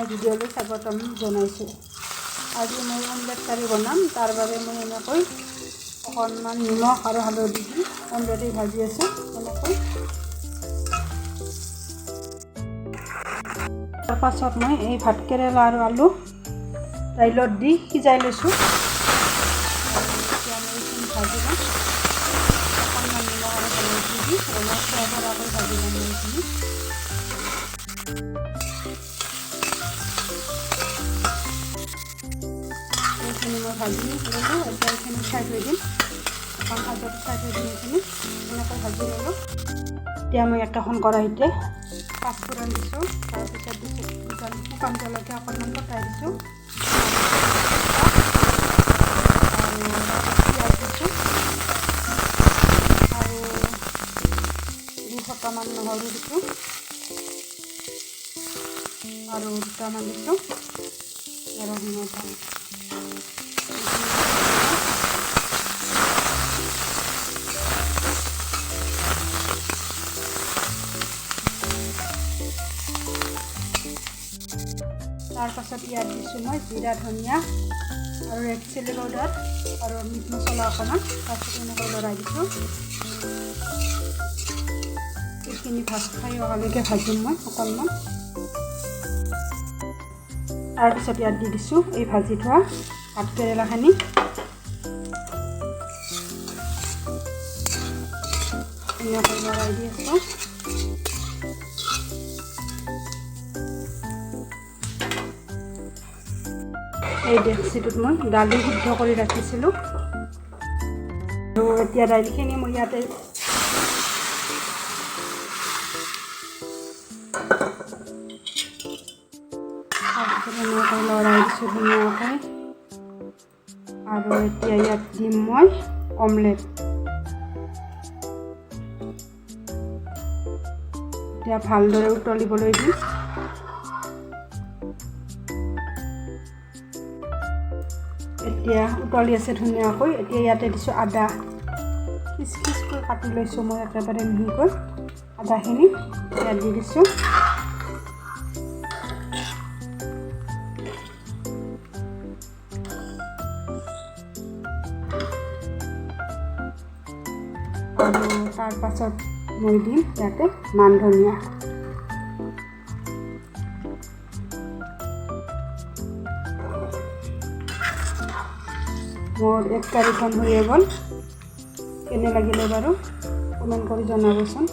মই ভিডিঅ'লৈ স্বাগতম জনাইছোঁ। আজি মই অমলেট কাৰী বনাম। তাৰ বাবে মই এনেকৈ অকণমান নিমখ আৰু হালধি দি অমলেট ভাজি আছোঁ। এনেকৈ তাৰ পাছত মই এই ভাতকেৰেলা আৰু আলু দাইলত দি সিজাই লৈছোঁ। এতিয়া মই এইখিনি ভাজি ল'ম। অকণমান নিমখ আৰু হালধি দি অলপ ফ্ৰাই ভাজি ল'ম এইখিনি। এইখিনি মই ভাজি ল'লোঁ। এতিয়া এইখিনি চাই থৈ দিম। এখন সাজত চাই থৈ দিম। এইখিনি এনেকৈ ভাজি ল'লোঁ। এতিয়া মই এখন কৰাহিতে পাঁচফোৰণ দিছোঁ। তাৰপিছত দিছোঁ শুকান জলকীয়া অকণমান কটাই দিছোঁ আৰু পিঁয়াজ দিছোঁ আৰু 200টামান নহৰু দিছোঁ আৰু 2টামান দিছোঁ নৰসিংহৰ পাত। তাৰ পাছত ইয়াত দিছোঁ মই জিৰা ধনিয়া আৰু ৰেড চিলি পাউডাৰ আৰু মিট মছলা অকণমান। তাৰপিছত এনেকৈ লৰাই দিছোঁ। এইখিনি ভাত খাই অহালৈকে ভাজিম মই অকণমান। তাৰপিছত ইয়াত দি দিছোঁ এই ভাজি থোৱা ভাত কেৰেলাখিনি। এনেকৈ লৰাই দি আছোঁ। এই ডেক্সিটোত মই দালি শুদ্ধ কৰি ৰাখিছিলোঁ আৰু এতিয়া দাইলখিনি মই ইয়াতে এনেকৈ লৰাই দিছোঁ ধুনীয়াকৈ। আৰু এতিয়া ইয়াত দিম মই অমলেট। এতিয়া ভালদৰে উতলিবলৈ দিম। এতিয়া উতলি আছে ধুনীয়াকৈ। এতিয়া ইয়াতে দিছোঁ আদা। খিচ খিচকৈ কাটি লৈছোঁ মই একেবাৰে মিহিকৈ। আদাখিনি ইয়াত দি দিছোঁ। আৰু তাৰ পাছত মই দিম ইয়াতে মান ধনিয়া। মোৰ এক কাৰীখন হৈয়ে গ'ল। কেনে লাগিলে বাৰু কমেণ্ট কৰি জনাবচোন।